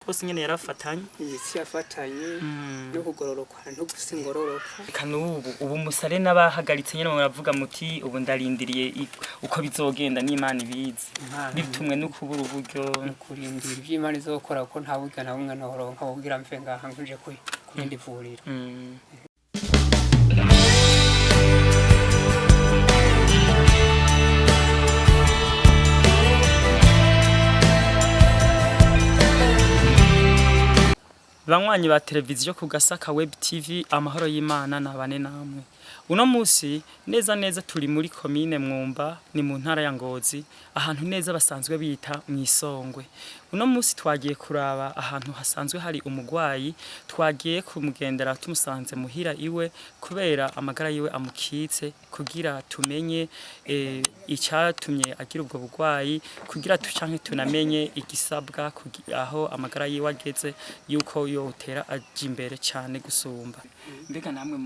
twose nyene yarafatanye imitsi yafatanye no kugororoka no gusingororoka ubu musare n'abahagaritse nyene muravuga muti ubu ndarindiriye uko bizogenda n'Imana ibizi bitumwe no kubura uburyo kurindira ivy'Imana izokora ko nta buryo na bumwe noronka kugira mve ngaha nkuje kurindi vuriro. Banywanyi ba televiziyo ku Gasaka Web TV amahoro y'Imana nabane namwe. Uno musi neza turi muri Komine Mwumba ni mu ntara ya Ngozi ahantu neza basanzwe bita mw'isongwe. Uno musi twagiye kuraba ahantu hasanzwe hari umugwayi twagiye kumugendera tumusanze muhira iwe kubera amagara yiwe amukitse kugira tumenye icyatumye agira ubwo bugwayi kugira tucanke tunamenye igisabwa aho amagara yiwe ageze yuko yotera aje imbere cyane gusumba. Mbega namwe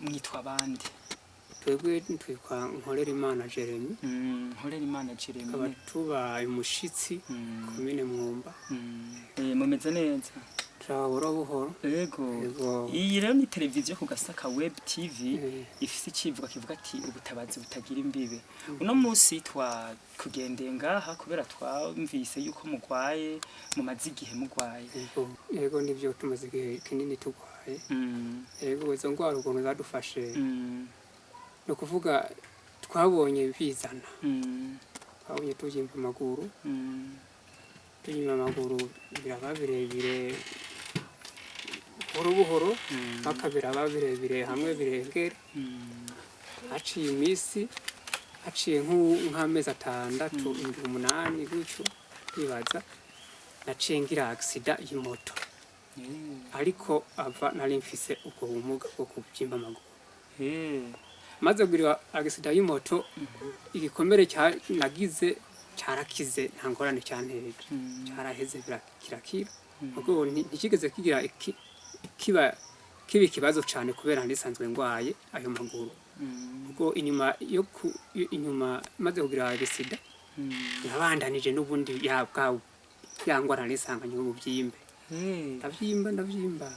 mwitwa bande? Twebwe twitwa Nkorerimana Jeremy. Nkorerimana Jeremy. Tukaba tuba umushitsi Komine Mwumba. Mumeze neza? Turabura buhoro. Yego. Iyi rero ni televiziyo ku Gasaka Web TV ifise ikivuga kivuga ati ubutabazi butagira imbibe. Uno musi kugendeye ngaha kubera twumvise yuko mugwaye mumaze igihe mugwaye. Yego nivyo tumaze igihe kinini tugwaye. Yego izo ngwara ukuntu zadufashe. No kuvuga twabonye bizana. Twabonye tujimba amaguru. Tujimba amaguru biraba birebire buhoro bakabira birebire hamwe birengera. Haciye imisi haciye nk'amezi 6 8 gutyo bibaza naciye ngira accident y'imoto. Ariko nari mfise ubwo bumuga bwo kubyimba amaguru. Maze kugira accident y'imoto igikomere nagize cyarakize nta ngorane cyanteje cyaraheze kirakira ubwo ntikigeze kigira kiba kibazo cyane kubera ndisanzwe ngwaye ayo maguru ubwo inyuma maze kugira accident nabandanije n'ubundi yangwara nisanganywe ububyimbe ndavyimba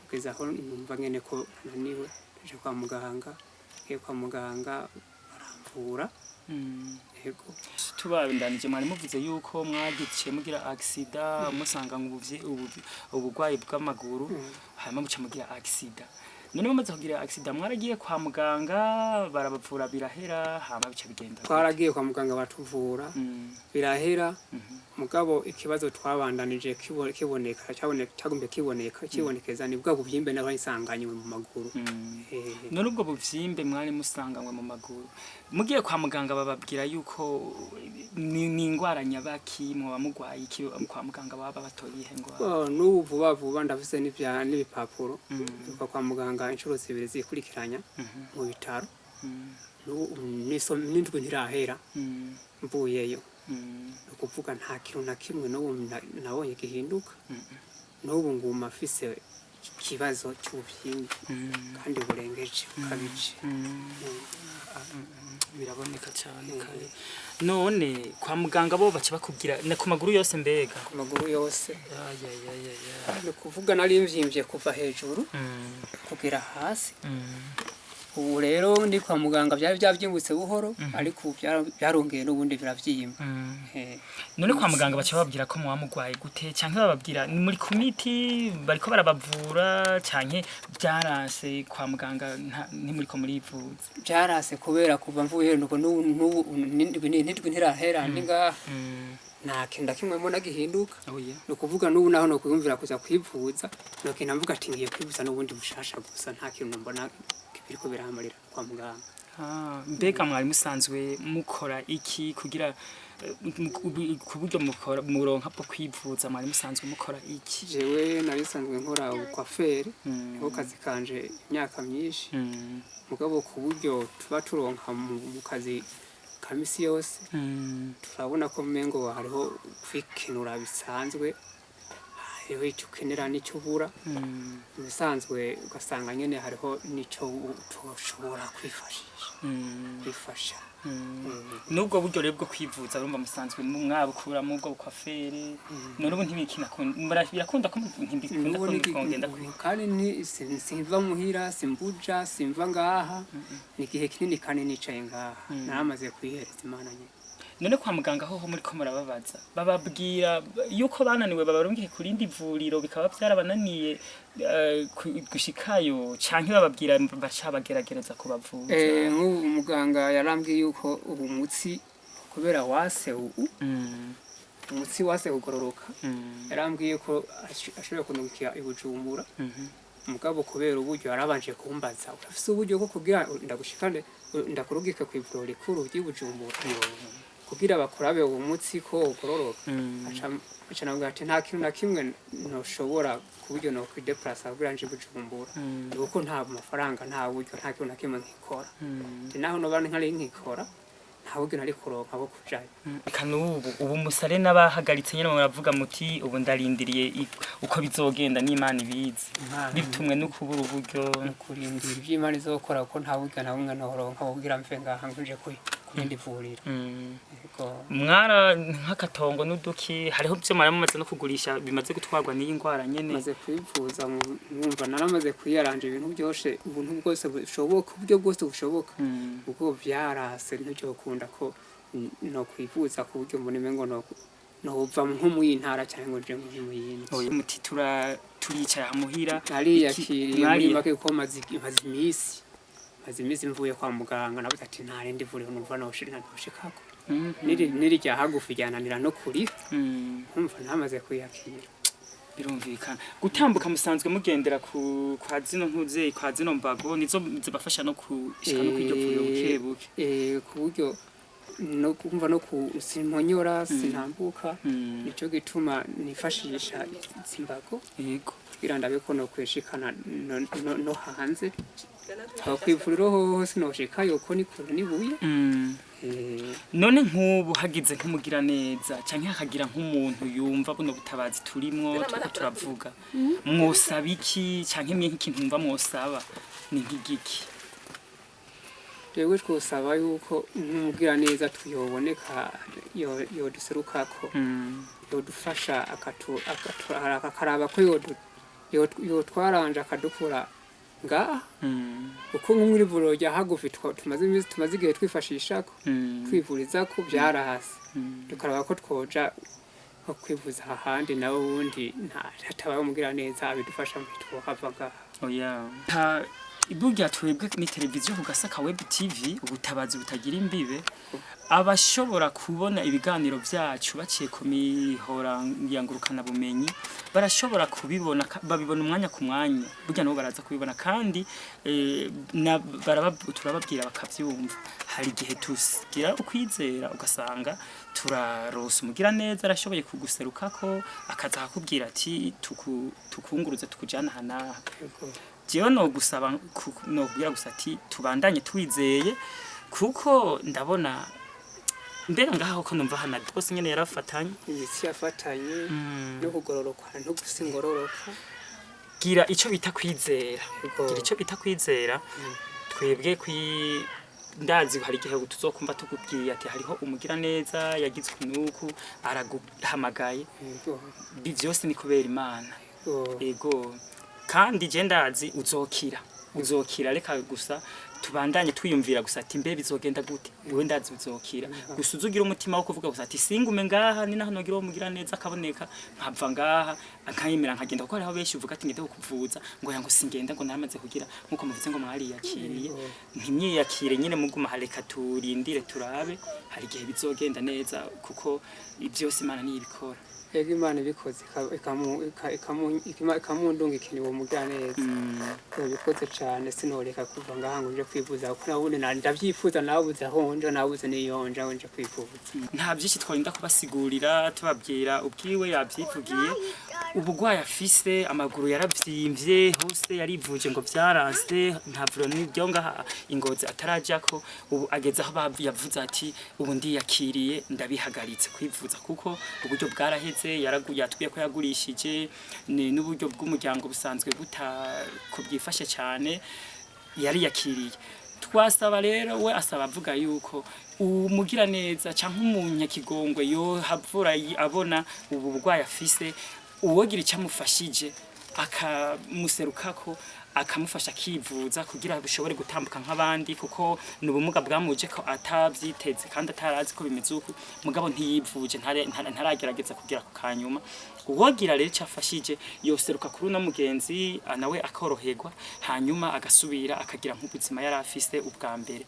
kugeza aho numva ngene ko naniwe tuje kwa muganga baramvura. Yego tubarindanije mwari muvuze yuko mwagiye mugira accident musanga ubugwayi bw'amaguru hanyuma muca mugira accident. None mumaze kugira accident mwaragiye kwa muganga barabavura birahera hama bica bigenda? Twaragiye kwa muganga batuvura birahera mugabo ikibazo twabandanije kibonekeza ni bwa buvyimbe n'abasanganywe mu maguru. None ubwo buvyimbe mwari musanganywe mu maguru mugiye kwa muganga bababwira yuko ni ingwara nyabaki mu bamugwaye iki kwa muganga baba batoyihe ngwara? N'ubu vuba ndafise n'ibipapuro kwa muganga inshuro zibiri zikurikiranya mu bitaro. N'indwi ntirahera mvuyeyo ukuvuga nta kintu na kimwe n'ubu nabonye gihinduka. N'ubu nguma afise ikibazo cy'ubuvyimbe kandi burengeje kabije. Biraboneka cyane kare. None kwa muganga bo baca bakubwira na ku maguru yose mbega? Ku maguru yose. No kuvuga nari mvyimbye kuva hejuru kugera hasi. Ubu rero ndi kwa muganga byari byavyimbutse buhoro ariko byarongeye n'ubundi biravyimba. None kwa muganga baca bababwira ko mwamugwaye gute canke bababwira ni muri komiti bariko barabavura canke byarase kwa muganga ni muri ko murivuza? Byarase kubera kuva mvuye nuko n'indwi ntirahera ndinga nta kinda kimwe mbona gihinduka. No kuvuga n'ubu naho no kwiyumvira kuza kwivuza no kintu mvuga ati ngiye kwivuza n'ubundi bushasha gusa nta kintu mbona biriko birahamarira kwa muganga. Mbega mwari musanzwe mukora iki kugira kuburyo muronka bwo kwivuza mwari musanzwe mukora iki? Jewe nari sanzwe nkora ubukwaferi niho kazi kanje imyaka myinshi mugabo kuburyo tuba turonka mu kazi kamisi yose turabona ko mengo hariho kwikenura bisanzwe hariho icyo ukenera n'icyo ubura ubusanzwe ugasanga nyine hariho n'icyo ushobora kwifasha nubwo buryo rero bwo kwivuza urumva musanzwe mwabukura mu bwo kwafere none ubu ntibikina birakunda ko ntibikunda ko mukongenda kandi simva muhira simbuja simva ngaha ni igihe kinini kandi nicaye ngaha naramaze kwihereza Imana nyine none kwa muganga hoho muri ko murababaza bababwira yuko bananiwe babarungiye kurindi vuriro bikaba byarabananiye gushikayo canke bababwira baca bageragereza kubavura nk'ubu muganga yarambwiye yuko ubu mutsi kubera wase umutsi wase kugororoka yarambwiye ko ashobora kunukira ibujumbura mugabo kubera uburyo yarabanje kumbaza urafise uburyo bwo kugira ndagushikane ndakurugike ku ivuriro rikuru ry'ibujumbura kugira bakurabe uwo mutsi ko ugororoka aca nabwira ati nta kintu na kimwe ntushobora kuburyo no kwideplasa kugira nje Bujumbura kuko nta mafaranga nta buryo nta kintu na kimwe nkikora naho no bane nkari nkikora nta buryo nari kuronka bo kujayo ubu musare n'abahagaritse nyene muravuga muti ubu ndarindiriye uko bizogenda n'Imana ibizi bitumwe no kubura uburyo no kurindira ivy'Imana izokora ko nta buryo na bumwe noronka kugira mve ngaha nguje kurindi vuriro mwara nk'akatongo n'uduki hariho byo mumaze no kugurisha bimaze gutwarwa n'iyi ngwara nyene maze kwivuza mwumva naramaze kwiyaranje ibintu byose ubuntu bwose bushoboka uburyo bwose bushoboka ubwo byarase ntacyo kunda ko no kwivuza ku buryo mbone ngo no uva nko mu Intara cyangwa ngo je mu yindi muti turicara muhira nariyakiriye muri make ko maze imisi mvuye kwa muganga nabuze ati ntarindi vuriro numva noshikako nirya hagufi ryananira no kuri umva ntamaze kwiyakira birumvikana gutambuka musanzwe mugendera kwa zino ntuze kwa zino mbago nizo zibafasha no kushika no kwiryo vuriro bukebuke ku buryo no kumva no kusimponyora sinambuka nico gituma nifashisha imbago yego kugira ndabe ko no kwishikana no hanze aho kwivuriro hose noshikayo ko ni kure nibuye none nk'ubu hagize nk'umugira neza canke hakagira nk'umuntu yumva buno butabazi turimwo turavuga mwosaba iki canke mye nk'ikintu mwumva mwosaba ni nk'igiki Jewe twosaba yuko nk'umugira neza tuyoboneka yoduserukako yodufasha akakaraba ko yotwaranje akadukura ngaha uko nk'umuri vuriro rya hagufi tumaze igihe twifashishako kwivurizako byarahase tukaraba ko twoja nko kwivuza ahandi nawe ubundi hatabaye umugira neza abidufasha mu twohava ngaha Ibuga twebwe ni televiziyo ku Gasaka Web TV ubutabazi butagira imbibe abashobora kubona ibiganiro byacu baciye ku mihora yangurukana bumenyi barashobora kubibona babibona umwanya ku mwanya burya nabo baraza kubibona kandi turababwira bakavyumva hari igihe tusigira ukwizera ugasanga turarosa umugira neza arashoboye kuguserukako akaza akubwira ati tukunguruze tukujana hana jewe no gusaba no kugira gusa ati tubandanye twizeye kuko ndabona mbere ngaho ko numva hana rwose nyene yarafatanye imitsi yafatanye no kugororoka no gusingororoka gira ico bita kwizera twebwe ndazi hari igihe tuzokumva tukubwiye ati hariho umugira neza yagize kunuku araguhamagaye byose ni kubera Imana ego kandi je ndazi uzokira reka gusa tubandanye twiyumvira gusa ati mbe bizogenda gute wewe ndazi uzokira gusa uzugira umutima wo kuvuga gusa ati singume ngaha ni naho nogira umugira neza akaboneka nkava ngaha akayimira nkagenda kuko hariho benshi uvuga ati ngende kuvuza ngo yango singenda ngo naramaze kugira nkuko muvuze ngo mwari yakiriye ntimyiyakire nyine muguma hareka turindire turabe hari igihe bizogenda neza kuko byose Imana niyibikora Ego Imana ibikoze ikamundunga ikintu uwo mugira neza bikoze cyane sinoreka kuva ngaha ngo nje kwivuza kuko nabundi ndavyifuza nabuze honje nabuze niyonje nje kwivuza nta byinshi twarinda kubasigurira tubabwira ubwiwe yabyivugiye ubugwayi afise amaguru yaravyimbye hose yarivuje ngo vyaranse ntavuro n'ibyo ngaha Ngozi atarajako ubu ageze aho yavuze ati ubu ndiyakiriye ndabihagaritse kwivuza kuko uburyo bwaraheze yaraguye atwiye ko yagurishije n'uburyo bw'umuryango busanzwe butakubyifashe cyane yari yakiriye twasaba rero we asaba avuga yuko umugira neza canke umunyakigongwe yo havura abona ubu bugwayi afise uwogira icamufashije akamuserukako akamufasha kivuza kugira bishobore gutambuka nk'abandi kuko n'ubumuga bwamuje ko atavyiteze kandi atarazi ko bimeze uko mugabo ntiyivuje ntaragerageza kugira ku kanyuma uwogira rero cyafashije yoseruka kuri no mugenzi nawe akoroherwa hanyuma agasubira akagira nk'ubuzima yari afise ubwa mbere